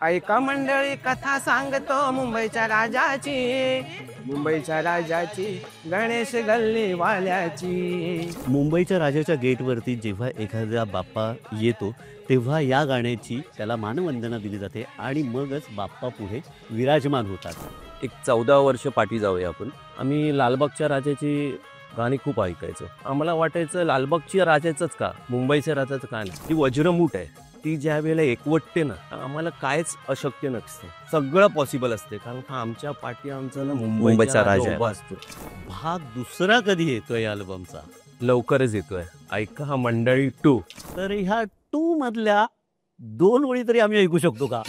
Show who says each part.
Speaker 1: ऐका मंडळी कथा सांगतो मुंबईच्या राजाची गणेश गल्लीवाल्याची.
Speaker 2: मुंबईच्या राजाच्या गेटवरती जेव्हा एखादा बाप्पा येतो तेव्हा या गाण्याची त्याला मानवंदना दिली जाते आणि मगच बाप्पा पुढे विराजमान होतात.
Speaker 3: एक 14 वर्ष पाठी जाऊया आपण. आम्ही लालबागच्या राजाची गाणी खूप ऐकायचो. आम्हाला वाटायचं लालबागच्या राजाचंच का, मुंबईच्या राजाचं का नाही. ती वज्रमूठ आहे, ती ज्या वेळेला एकवटते ना, आम्हाला कायच अशक्य नसतं, सगळं पॉसिबल असते. कारण का आमच्या पाठी आमचा ना मुंबईचा राजा उभा असतो.
Speaker 2: भाग दुसरा कधी येतोय या अल्बमचा?
Speaker 3: लवकरच येतोय. ऐका हा मंडळी 2.
Speaker 2: तर ह्या 2 मधल्या 2 ओळी तरी आम्ही ऐकू शकतो का?